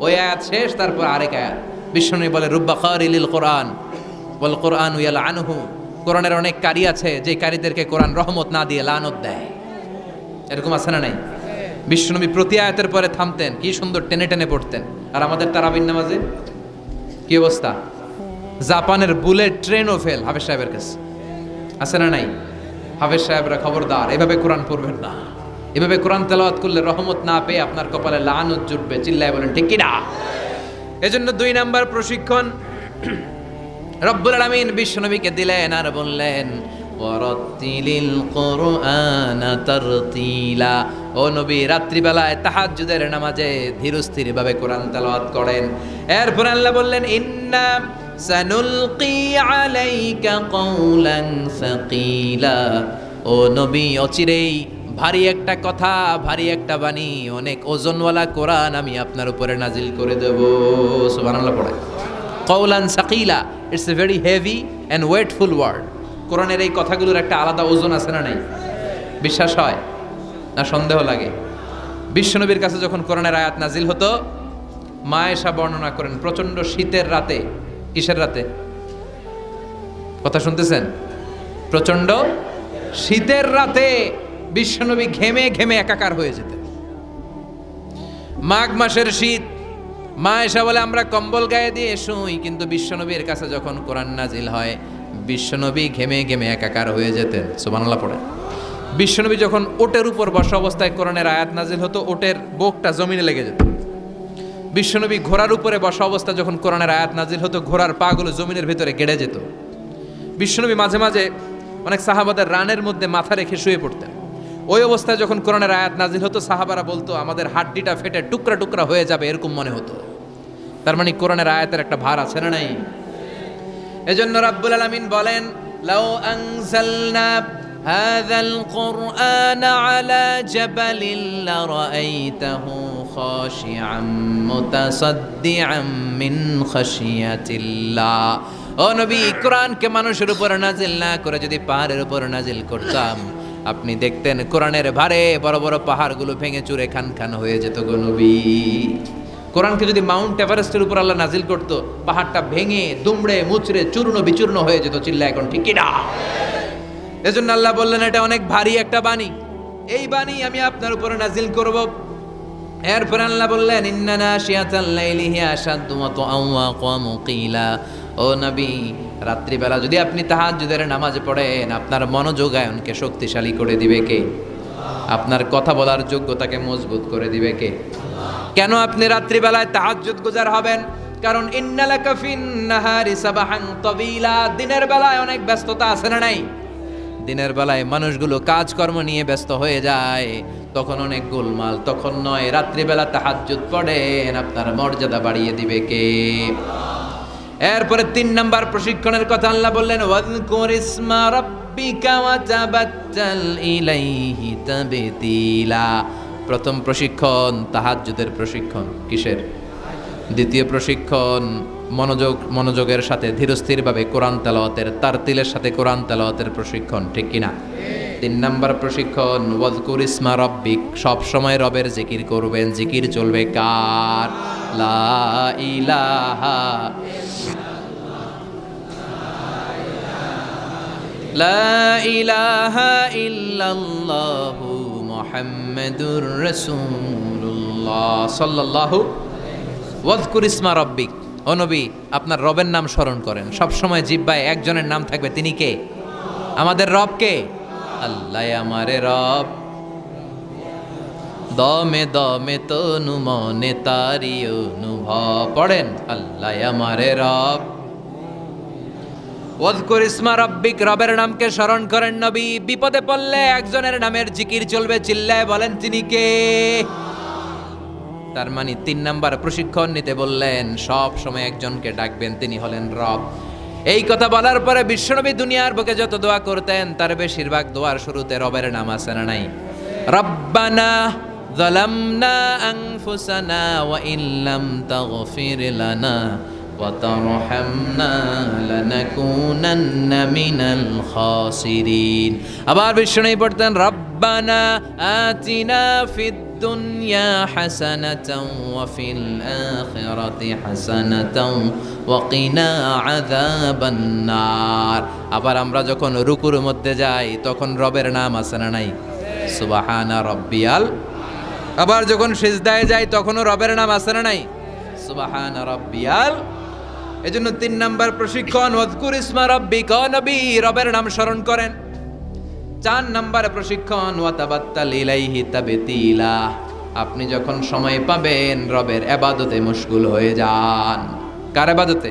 ওই আয়াত শেষ তারপর আরেক আয়াত। বিশ্বনবী বলে রুব্বা কারিলিল কোরআন ওয়াল কোরআনু ইয়ালআনুহু, কোরআনের অনেক কারি আছে যে কারীদেরকে কোরআন রহমত না দিয়ে লানত দেয়। এরকম আছে না নাই? বিশ্বনবী প্রতি আয়াতের পরে থামতেন, কি সুন্দর টেনে টেনে পড়তেন। আর আমাদের তারাবির নামাজে কি অবস্থা? জাপানের বুলেট ট্রেনও ফেল হাফেজ সাহেবের কাছে, আছে না নাই? হাফেজ সাহেবরা খবরদার, এভাবে কোরআন পড়বেন না। এভাবে কোরআন তেলাওয়াত করলে রহমত না পেয়ে আপনার কপালে লানত জুটবে। চিল্লায় বলেন ঠিক কি না? এজন্য 2 নাম্বার প্রশিক্ষণ রব্বুল আলামিন বিশ্বনবীকে দিলেন আর বললেন ওয়ারাতিলিল কুরআনা তারতিলা, ও নবী রাত্রিবেলায় তাহাজ্জুদের নামাজে ধীরস্থির ভাবে কোরআন তেলাওয়াত করেন। এরপর আল্লাহ বললেন ইন্না সানুলকি আলাইকা কওলান সাকিলা, ও নবী অচিরেই ভারী একটা কথা, ভারী একটা বাণী, অনেক ওজনওয়ালা কোরআন আমি আপনার উপরে নাজিল করে দেব। সুবহানাল্লাহ পড়ে। কওলান সাকিলা, it's a very heavy and weightful word. কোরআনের এই কথাগুলোর একটা আলাদা ওজন আছে না নাই? বিশ্বাস হয় না সন্দেহ লাগে? বিশ্বনবীর কাছে যখন কোরআনের আয়াত নাজিল হতো, মা আয়েশা বর্ণনা করেন প্রচন্ড শীতের রাতে, কিসের রাতে? কথা শুনতেছেন? প্রচন্ড শীতের রাতে বিশ্বনবী ঘেমে ঘেমে একাকার হয়ে যেতেন। মাঘ মাসের শীত, মা আয়েশা বলে আমরা কম্বল গায়ে দিয়ে শুই, কিন্তু বিশ্বনবীর কাছে যখন কোরআন নাজিল হয় বিশ্বনবী ঘেমে ঘেমে একাকার হয়ে যেতেন। সুবহানাল্লাহ পড়ে। বিশ্বনবী যখন ওটের উপর বসা অবস্থায় কোরআনের আয়াত নাজিল হতো, ওটের বুকটা জমিনে লেগে যেত। বিশ্বনবী ঘোড়ার উপরে বসা অবস্থায় যখন কোরআনের আয়াত নাজিল হতো, ঘোড়ার পাগুলো জমিনের ভিতরে গেড়ে যেত। বিশ্বনবী মাঝে মাঝে অনেক সাহাবাদের রানের মধ্যে মাথা রেখে শুয়ে পড়তেন। ওই অবস্থায় যখন কোরআনের আয়াত নাজিল হতো, সাহাবারা বলতো আমাদের হাড্ডিটা ফেটে টুকরা টুকরা হয়ে যাবে, এরকম মনে হতো। তার মানে কোরআনের আয়াতের একটা ভার আছে না নাই? এজন্য রাব্বুল আলামিন বলেন, লাউ আনজালনা হাযাল কুরআন আলা জাবালিন লারাআইতাহু খাশিআম মুতাসাদ্দিআম মিন খাশিয়াতিল্লাহ। ও নবী, কোরআনকে মানুষের উপর নাজিল না করে যদি পাহাড়ের উপর নাজিল করতাম, আপনি দেখতেন কোরআনের ভারে বড় বড় পাহাড়গুলো ভেঙে চুরে খান খান হয়ে যেত গো নবী। কোরআনকে যদি মাউন্ট এভারেস্টের উপর আল্লাহ নাজিল করতো, পাহাড়টা ভেঙে দুমড়ে মুচড়ে চূর্ণ বিচূর্ণ হয়ে যেত। চিল্লা এখন ঠিক কি না? এজন্য আল্লাহ বললেন এটা অনেক ভারী একটা বাণী, এই বাণী আমি আপনার উপরে নাজিল করব। এরপর আল্লাহ বললেন, ইন্না নাশিয়াতাল লাইলি হিয়া আশাদ্দু ওয়াতআন ওয়া আকামু কিলা। ও নবী, রাত্রিবেলা যদি আপনি তাহাজ্জুদের নামাজ পড়েন, আপনার মনোযোগায়নকে শক্তিশালী করে দিবে কে? আপনার কথা বলার যোগ্যতাকে মজবুত করে দিবে কে? কেন আপনি রাত্রিবেলায় তাহাজ্জুদ গুজার হবেন? কারণ ইন্নালাকা ফিন নাহারি সাবাহান তাবিলা, দিনের বেলায় অনেক ব্যস্ততা আছে না নাই? দিনের বেলায় মানুষগুলো কাজকর্ম নিয়ে ব্যস্ত হয়ে যায়, তখন অনেক গোলমাল। তখন নয়, রাত্রিবেলা তাহাজ্জুদ পড়েন, আপনার মর্যাদা বাড়িয়ে দিবে কে? এরপরে 3 নাম্বার প্রশিক্ষণের কথা আল্লাহ বললেন, ওয়াযকুর ইসমা রাব্বিকা ওয়া তাবাত্তাল ইলাইহি তাবতিলা। প্রথম প্রশিক্ষণ তাহাজ্জুদের প্রশিক্ষণ। কিসের? দ্বিতীয় প্রশিক্ষণ মনোযোগের সাথে ধীরস্থিরভাবে কোরআন তেলাওয়াতের, তারতিলের সাথে কোরআন তেলাওয়াতের প্রশিক্ষণ, ঠিক কিনা? 3 নাম্বার প্রশিক্ষণ ওয়াযকুর ইসমা রাব্বিক, সব সময় রবের জিকির করবেন। জিকির চলবে কার? লা ইলাহা লা ইলাহা ইল্লাল্লাহু মুহাম্মাদুর রাসূলুল্লাহ সাল্লাল্লাহু। ওয়াযকুর ইসমা রাব্বিক, ও নবী আপনার রবের নাম স্মরণ করেন। সব সময় জিহ্বায় একজনের নাম থাকবে, তিনি কে? আমাদের রব কে? আল্লাহ আমারে রব, দমে দমে তনু মনে তারি অনুভব। পড়েন, আল্লাহ আমারে রব। ওয়াযকুর ইসমা রাব্বিক, রবের নামকে স্মরণ করেন নবী। বিপদে পড়লে একজনের নামের জিকির চলবে, চিল্লায় বলেন তিনি কে? তার মানে 3 নাম্বার প্রশিক্ষণ নিতে বললেন, সব সময় একজনকে ডাকবেন, তিনি হলেন রব। এই কথা বলার পরে বিশ্বনবী দুনিয়ার বুকে যত দোয়া করতেন, তার বেশিরভাগ দোয়ার শুরুতে রবের নাম আছে না নাই? রব্বানা যালামনা আনফুসানা ওয়া ইল্লাম তাগফির লানা ওয়া তারহামনা লানাকুনান্না মিনাল খাসিরিন। আবার বিশ্বনবী পড়তেন, রব্বানা আতিনা ফিদ দুনিয়া হাসানাতাও ওয়া ফিল আখিরাতি হাসানাতাও ওয়া কিনা আযাবান নার। আবার আমরা যখন রুকুর মধ্যে যাই, তখন রবের নাম আছে না নাই? সুবহানা রাব্বিয়াল। আবার যখন সিজদায় যাই, তখনও রবের নাম আছে না নাই? সুবহানা রাব্বিয়াল। এজন্য 3 নাম্বার প্রশিক্ষণ ওয়াযকুর ইসমা রাব্বিক, ও নবী রবের নাম স্মরণ করেন। 4 নাম্বার প্রশিক্ষণ ওয়া তাবাত্তাল ইলাইহি তাবতিলা, আপনি যখন সময় পাবেন রবের ইবাদতে মশগুল হয়ে যান। কার ইবাদতে?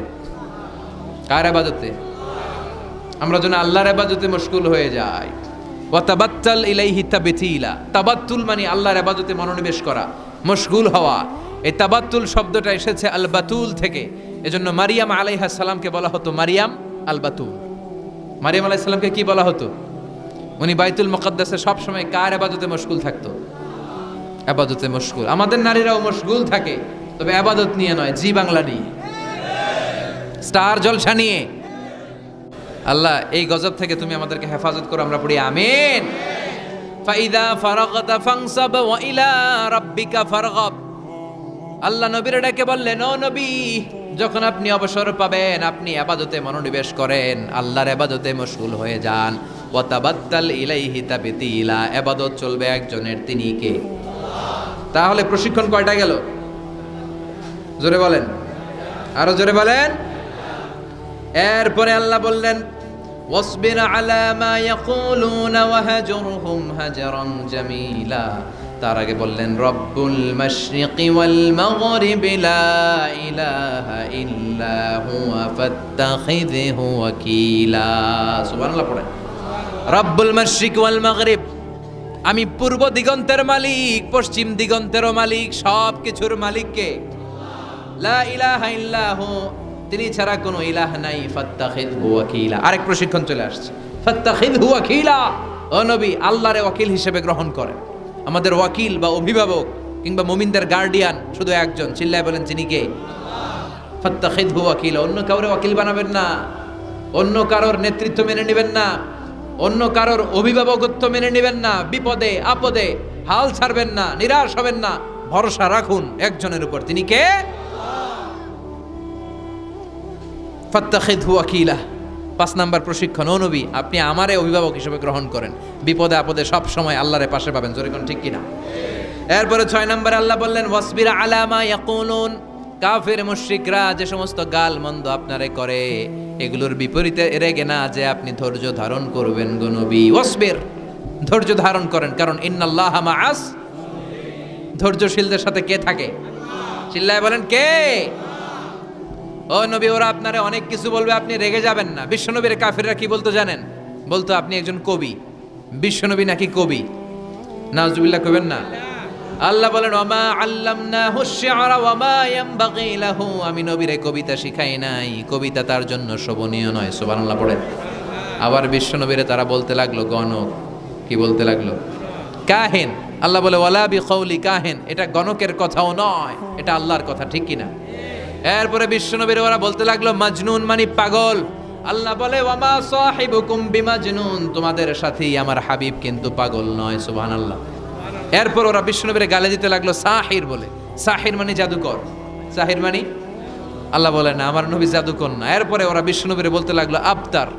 কার ইবাদতে? আমরা যেন আল্লাহর ইবাদতে মশগুল হয়ে যাই। ওয়া তাবাত্তাল ইলাইহি তাবতিলা, তাবাত্তুল মানে আল্লাহর ইবাদতে মনোনিবেশ করা, মশগুল হওয়া। এই তাবাত্তুল শব্দটা এসেছে আল বাতুল থেকে। এজন্য মারিয়াম আলাইহিস সালামকে বলা হতো মারিয়াম আল বাতুল। মারিয়াম আলাইহিস সালামকে কি বলা হতো? উনি বাইতুল মুকাদ্দাসে সব সময় কার ইবাদতে মশগুল থাকতো? ইবাদতে মশগুল। আমাদের নারীরাও মশগুল থাকে, তবে ইবাদত নিয়ে নয়, জি বাংলা নিয়ে, স্টার জলসা নিয়ে। আল্লাহ এই গজব থেকে তুমি আমাদেরকে হেফাজত করো, আমরা পড়ি আমিন। ফাইদা ফারাগতা ফানসাব ওয়া ইলা রাব্বিকা ফারগাব। আল্লাহ নবীর ডেকে বললেন, ও নবী যখন আপনি অবসর পাবেন, আপনি ইবাদতে মনোনিবেশ করেন, আল্লাহর ইবাদতে মশগুল হয়ে যান। ওয়া তাবাত্তাল ইলাইহি তাবতিলা, ইবাদত চলবে একজনের, তিনি কে? তাহলে প্রশিক্ষণ কয়টা গেল? জোরে বলেন, আরো জোরে বলেন। এরপরে আল্লাহ বললেন, ওয়াসবির আলা মা ইয়াকুলুনা ওয়াহজুরহুম হাজরান জামিলা। তার আগে বললেন, রব্বুল মাশরিকি ওয়াল মাগরিবি লা ইলাহা ইল্লা হুয়া ফাত্তাখিযহু ওয়াকিলা। সুবহানাল্লাহ পড়েন। রব্বুল মাশরিক ওয়াল মাগরিব, আমি পূর্ব দিগন্তের মালিক, পশ্চিম দিগন্তেরও মালিক, সব কিছুর মালিক কে? লা ইলাহা ইল্লাহু, তিনি ছাড়া কোনো ইলাহ নাই, ফাত্তাখিযহু ওয়াকিলা। আরেক প্রশিক্ষণ চলে আসছে, ফাত্তাখিযহু ওয়াকিলা। ও নবী, আল্লাহরে ওয়াকিল হিসেবে গ্রহণ করেন। আমাদের ওয়াকিল বা অভিভাবক কিংবা মুমিনদের গার্ডিয়ান শুধু একজন, চিল্লায় বলেন তিনি কে? ফাত্তাখিযহু ওয়াকিলা। অন্য কাউরে ওয়াকিল বানাবেন না, অন্য কারোর নেতৃত্ব মেনে নেবেন না, অন্য কারোর অভিভাবকত্ব মেনে নেবেন না। বিপদে আপদে হাল ছাড়বেন না, নিরাশ হবেন না, ভরসা রাখুন একজনের উপর, তিনি কে? ফাত্তাখিযহু ওয়াকিলা। 5 নাম্বার প্রশিক্ষণ, ও নবী, আপনি আমারে অভিভাবক হিসেবে গ্রহণ করেন। বিপদে আপদে সব সময় আল্লাহরে পাশে পাবেন, জোরে কোন ঠিক কিনা? এরপরে 6 নম্বরে আল্লাহ বললেন, ওয়াসবির আলা মা ইয়াকুলুন। কাফের মুশরিকরা যে সমস্ত গাল মন্দ আপনারে করে, এগুলোর বিপরীতে রেগে না যে আপনি ধৈর্য ধারণ করবেন গো নবী। ওয়াসবির, ধৈর্য ধারণ করেন, কারণ ইন্নাল্লাহা মাআস। ধৈর্যশীলদের সাথে কে থাকে? চিল্লায় বলেন কে? ও নবী, ওরা আপনারে অনেক কিছু বলবে, আপনি রেগে যাবেন না। বিশ্বনবীর কাফেররা কি বলতো জানেন? বলতো আপনি একজন কবি। বিশ্বনবী নাকি কবি? নাউজুবিল্লাহ কইবেন না। আল্লাহ বলেন, ওমা আল্লামনাহু শি'রা ওয়ামা ইয়ানবাগি লাহু। আমি নবীরে কবিতা শিখাই নাই, কবিতা তার জন্য শোভনীয় নয়। সুবহানাল্লাহ পড়েন। আবার বিশ্বনবীরে তারা বলতে লাগলো গণক। কি বলতে লাগলো? কাহিন। আল্লাহ বলে, ওয়ালা বিকাউলি কাহিন। এটা গণকের কথাও নয়, এটা আল্লাহর কথা, ঠিক কিনা? এরপরে বিশ্বনবীর ওরা বলতে লাগলো মাজনুন, মানে পাগল। আল্লাহ বলে, ওয়ামা সাহিবুকুম বিমাজনুন। তোমাদের সাথী আমার হাবিব কিন্তু পাগল নয়। সুবহানাল্লাহ। এরপর ওরা বিশ্বনবীর গালে দিতে লাগলো সাহির বলে। সাহির মানে জাদুকর। সাহির মানে? আল্লাহ বলে না, আমার নবী জাদুকর না। এরপরে ওরা বিশ্বনবীর বলতে লাগলো আবতার,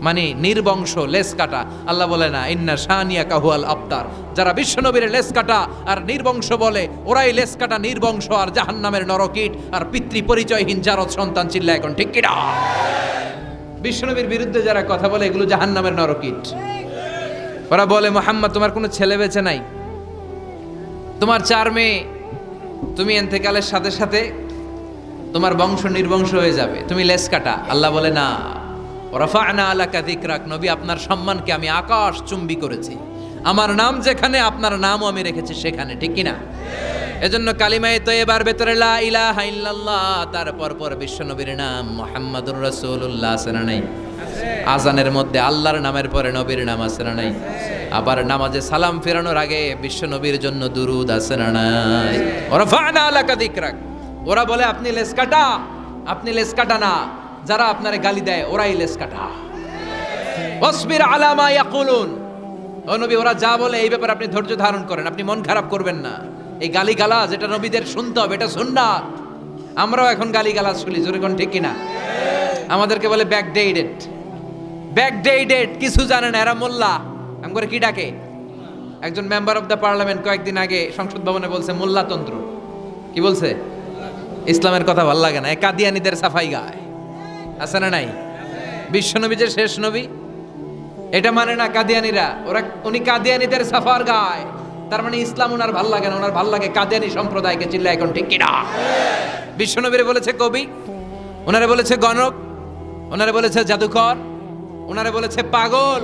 মানে নির্বংশ, লেস কাটা। আল্লাহ বলে না, ইন্না শানিয়াকা হুয়াল আবতার। যারা বিশ্বনবীর লেস কাটা আর নির্বংশ বলে, ওরাই লেস কাটা, নির্বংশ আর জাহান্নামের নরকীট আর পিতৃ পরিচয়হীন জারদ সন্তান। চিল্লা এখন ঠিক কিনা? বিশ্বনবীর বিরুদ্ধে যারা কথা বলে, এগুলো জাহান্নামের নরকীট। ওরা বলে, মুহাম্মদ তোমার কোনো ছেলে বেঁচে নাই, তোমার 4 মেয়ে, তুমি ইন্তেকালের সাথে সাথে তোমার বংশ নির্বংশ হয়ে যাবে, তুমি লেস কাটা। আল্লাহ বলে না, রাফা'না আলাকা যিকরাক। নবী, আপনার সম্মানকে আমি আকাশ চুম্বি করেছি। আমার নাম যেখানে, আপনার নামও আমি রেখেছি সেখানে, ঠিক কিনা? এজন্য কালিমায়ে তয়্যিবার ভেতরে লা ইলাহা ইল্লাল্লাহ, তারপর পর বিশ্বনবীর নাম মুহাম্মাদুর রাসূলুল্লাহ আছে না নাই? আজানের মধ্যে আল্লাহর নামের পরে নবীর নাম আছে না নাই? আবার নামাজে সালাম ফেরানোর আগে বিশ্বনবীর জন্য দুরূদ আছে না নাই? রাফা'না আলাকা যিকরাক। ওরা বলে আপনি লেস কাটা, আপনি লেস কাটা না, যারা আপনারে গালি দেয় ওরাই লেস কাটা। ওয়াসবির আলা মা ইয়াকুলুন। ও নবী, ওরা যা বলে এই ব্যাপারে আপনি ধৈর্য ধারণ করেন, আপনি মন খারাপ করবেন না। এই গালিগালাজ, এটা নবীদের শুনতে হবে, এটা সুন্নাত। আমরাও এখন গালিগালাজ শুনি, জোরে কোন ঠিক কিনা? আমাদেরকে বলে ব্যাকডেটেড, ব্যাকডেটেড, কিছু জানে না এরা। মোল্লা আমগরে কি ডাকে? একজন মেম্বার অফ দ্য পার্লামেন্ট কয়েকদিন আগে সংসদ ভবনে বলছে মোল্লাতন্ত্র। কি বলছে? ইসলামের কথা ভাল লাগে না, এই কাদিয়ানীদের সাফাই গায়। আছে না নাই? বিশ্বনবী যে শেষ নবী, এটা মানে না কাদিয়ানীরা। উনি কাদিয়ানীদের সাফার গায়, তার মানে ইসলাম ওনার ভাল লাগে না, ওনার ভাল লাগে কাদিয়ানী সম্প্রদায়কে। চিল্লা এখন ঠিক কিনা? বিশ্বনবীরে বলেছে কবি, ওনারে বলেছে গণক, ওনারে বলেছে জাদুকর, ওনারে বলেছে পাগল,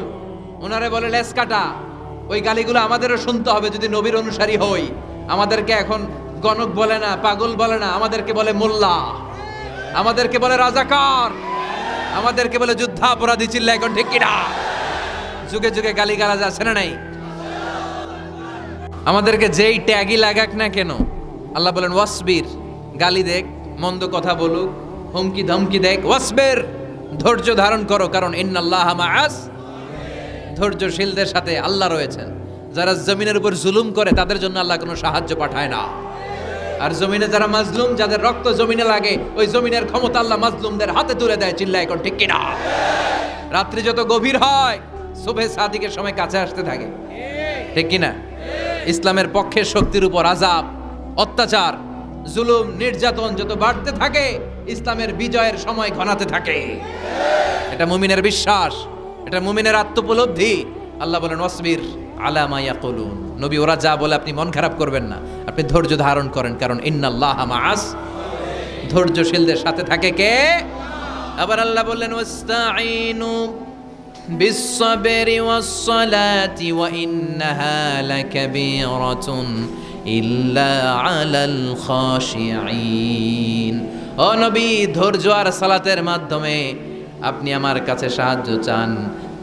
ওনারে বলে লেস কাটা। ওই গালিগুলো আমাদেরও শুনতে হবে যদি নবীর অনুসারী হই। আমাদেরকে এখন গণক বলে না, পাগল বলে না, আমাদেরকে বলে মোল্লা, আমাদেরকে বলে রাজাকার, আমাদেরকে বলে যুদ্ধাপরাধী। চিল্লা এখন ঠিক কিনা? যুগে যুগে গালিগালাজ আছে না নাই? আমাদেরকে যেই ট্যাগই লাগাক না কেন, আল্লাহ বলেন ওয়াসবির। গালি দেখ, মন্দ কথা বলুক, হুমকি ধমকি দেখ, ওয়াসবির, ধৈর্য ধারণ করো, কারণ ইন্নাল্লাহা মাআস। ধৈর্যশীলদের সাথে আল্লাহ রয়েছেন। যারা জমিনের উপর জুলুম করে তাদের জন্য আল্লাহ কোনো সাহায্য পাঠায় না। আর জমিনে যারা মাজলুম, যাদের রক্ত জমিনে লাগে, ওই জমিনের ক্ষমতা আল্লাহ মাজলুমদের হাতে তুলে দেয়। চিল্লা এখন ঠিক কিনা? রাত্রি যত গভীর হয়, সুবহে সাদিকের সময় কাছে আসতে থাকে, ঠিক কিনা? ইসলামের পক্ষের শক্তির উপর আযাব, অত্যাচার, জুলুম, নির্যাতন যত বাড়তে থাকে, ইসলামের বিজয়ের সময় ঘনাতে থাকে। এটা মুমিনের বিশ্বাস, এটা মুমিনের আত্মোপলব্ধি। আল্লাহ বলেন ওয়াসবির আলা মা ইয়াকুলুন। নবী, ওরা যা বলে আপনি মন খারাপ করবেন না, আপনি ধৈর্য ধারণ করেন, কারণ ইন্নাল্লাহা মাআস। ধৈর্যশীলদের সাথে থাকে কে? আবার আল্লাহ বললেন ওয়াস্তাঈনু বিস-সাবরি ওয়াস-সালাতি ওয়া ইন্নাহা লাকাবীরাতুন ইল্লা আলাল খাশিঈন। ও নবী, ধৈর্য আর সালাতের মাধ্যমে আপনি আমার কাছে সাহায্য চান।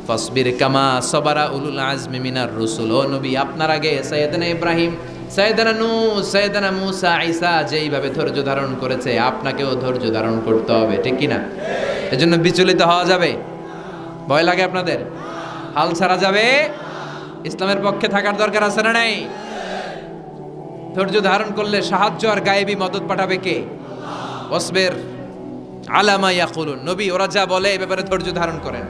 ফাসবির কামা সাবারা উলুল আজমি মিনার রুসুল। ও নবী, আপনার আগে সাইয়েদনা ইব্রাহিম, সাইয়েদনা নূহ, সাইয়েদনা মূসা, ঈসা যেইভাবে ধৈর্য ধারণ করেছে, আপনাকেও ধৈর্য ধারণ করতে হবে, ঠিক কি না? এজন্য বিচলিত হওয়া যাবে? ভয় লাগে আপনাদের? হাল ছাড়া যাবে? ইসলামের পক্ষে থাকার দরকার আছে না নাই? ধৈর্য ধারণ করলে সাহায্য আর গায়েবী মদত পাঠাবে কে? ওয়াসবির আলা মা ইয়াকুলুন। নবী, ওরা যা বলে এই ব্যাপারে ধৈর্য ধারণ করেন।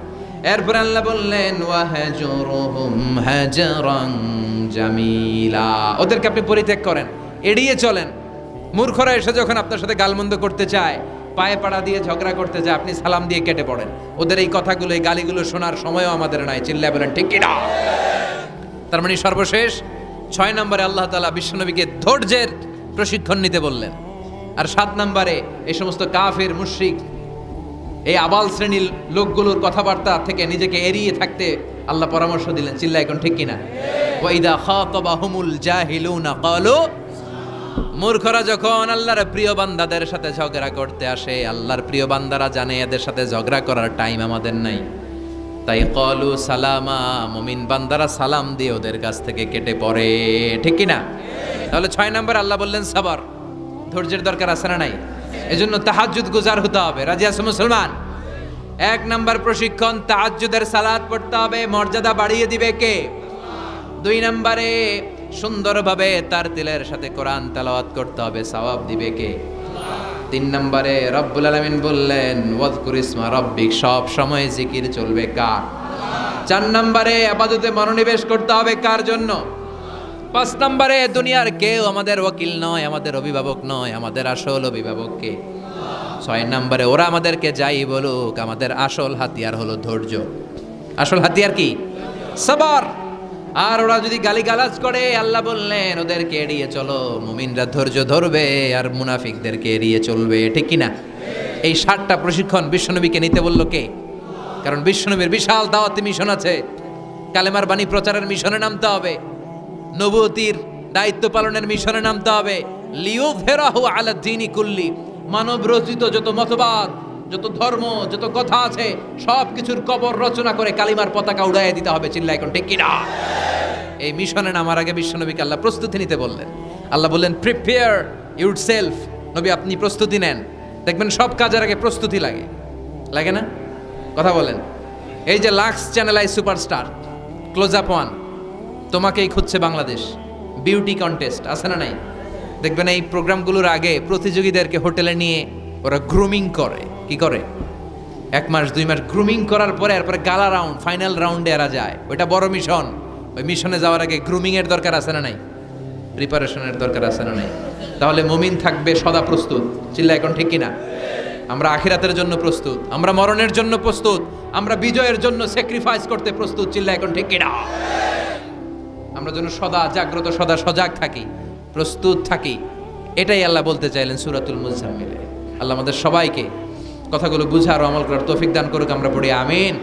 এরপর আল্লাহ বললেন ওয়াহজুরহুম হাজরান জামিলা। ওদেরকে আপনি পরিত্যাগ করেন, এড়িয়ে চলেন। মূর্খরা এসে যখন আপনার সাথে গালমন্দ করতে চায়, পায়ে পাড়া দিয়ে ঝগড়া করতে যায়, আপনি সালাম দিয়ে কেটে পড়েন। ওদের এই কথাগুলো, এই গালিগুলো শোনার সময়ও আমাদের নাই। চিল্লায় বলেন ঠিক কি না? তার মানে সর্বশেষ 6 নম্বরে আল্লাহ তাআলা বিশ্বনবীকে ধৈর্যের প্রশিক্ষণ নিতে বললেন। আর 7 নম্বরে এই সমস্ত কাফের, মুশরিক, এই আবাল শ্রেণীর লোকগুলোর কথাবার্তা থেকে নিজেকে এড়িয়ে থাকতে আল্লাহ পরামর্শ দিলেন। চিল্লায় এখন ঠিক কিনা? ওয়া ইদা খাতাবাহুমুল জাহিলুনা ক্বালু। মূর্খরা যখন আল্লাহর প্রিয় বান্দাদের সাথে ঝগড়া করতে আসে, আল্লাহর প্রিয় বান্দারা জানে এদের সাথে ঝগড়া করার টাইম আমাদের নাই, তাই ক্বালু সালামা, মুমিন বান্দারা সালাম দিয়ে ওদের কাছ থেকে কেটে পড়ে, ঠিক কিনা? তাহলে 6 নম্বর আল্লাহ বললেন সাবর, ধৈর্যের দরকার আছে না নাই? এজন্য তাহাজ্জুদ গুজার হতে হবে। রাজি আছো মুসলমান? 1 নম্বর প্রশিক্ষণ, তাহাজ্জুদের সালাত পড়তে হবে। মর্যাদা বাড়িয়ে দিবে কে? 2 নম্বরে সুন্দরভাবে তার তিলের সাথে কোরআন তেলাওয়াত করতে হবে, সওয়াব দিবে কে? 3 নম্বরে রব্বুল আলামিন বললেন ওয়াজকুর ইসমা রাব্বিক, সব সময় জিকির চলবে কার? 4 নম্বরে ইবাদতে মনোনিবেশ করতে হবে কার জন্য? 5 নম্বরে দুনিয়ার কেউ আমাদের ওয়াকিল নয়, আমাদের অভিভাবক নয়, আমাদের আসল অভিভাবক কে? 6 নম্বরে ওরা আমাদেরকে যাই বলুক, আমাদের আসল হাতিয়ার হলো ধৈর্য। আসল হাতিয়ার কি? সবর। আর ওরা যদি গালিগালাজ করে, আল্লাহ বললেন ওদেরকে এড়িয়ে চলো। মুমিনরা ধৈর্য ধরবে আর মুনাফিকদেরকে এড়িয়ে চলবে, ঠিক কিনা? এই 7টা প্রশিক্ষণ বিশ্বনবীকে নিতে বলল কে? কারণ বিশ্বনবীর বিশাল দাওয়াতি মিশন আছে। কালেমার বাণী প্রচারের মিশনে নামতে হবে, নবুয়তির দায়িত্ব পালনের মিশনে নামতে হবে। লিয়ুযহিরাহু আলা দ্বীনি কুল্লি, মানব রচিত যত মতবাদ, যত ধর্ম, যত কথা আছে, সব কিছুর কবর রচনা করে কালিমার পতাকা উড়াইয়ে দিতে হবে। চিল্লায় এখন ঠিক কিনা? এই মিশনে নামার আগে বিশ্বনবীকে আল্লাহ প্রস্তুতি নিতে বললেন। আল্লাহ বললেন প্রিপেয়ার ইউরসেলফ। নবী, আপনি প্রস্তুতি নেন। দেখবেন সব কাজের আগে প্রস্তুতি লাগে, লাগে না? কথা বলেন। এই যে Lux channel i superstar, closeup one, তোমাকেই খুঁজছে বাংলাদেশ, বিউটি কন্টেস্ট আছে না নাই? দেখবেন এই প্রোগ্রামগুলোর আগে প্রতিযোগীদেরকে হোটেলে নিয়ে ওরা গ্রুমিং করে। কি করে? 1 মাস 2 মাস গ্রুমিং করার পরে এরপরে গালা রাউন্ড, ফাইনাল রাউন্ডে এরা যায়। ওইটা বড় মিশন। ওই মিশনে যাওয়ার আগে গ্রুমিং এর দরকার আছে না নাই? প্রিপারেশনের দরকার আছে না নাই? তাহলে মুমিন থাকবে সদা প্রস্তুত। চিল্লা এখন ঠিক কিনা? আমরা আখিরাতের জন্য প্রস্তুত, আমরা মরণের জন্য প্রস্তুত, আমরা বিজয়ের জন্য স্যাক্রিফাইস করতে প্রস্তুত। চিল্লা এখন ঠিক কিনা? আমরা যেন সদা জাগ্রত, সদা সজাগ থাকি, প্রস্তুত থাকি। এটাই আল্লাহ বলতে চাইলেন সূরাতুল মুজাম্মিলে। আল্লাহ আমাদের সবাইকে কথাগুলো বুঝার ও আমল করার তৌফিক দান করুক। আমরা পড়ি আমিন।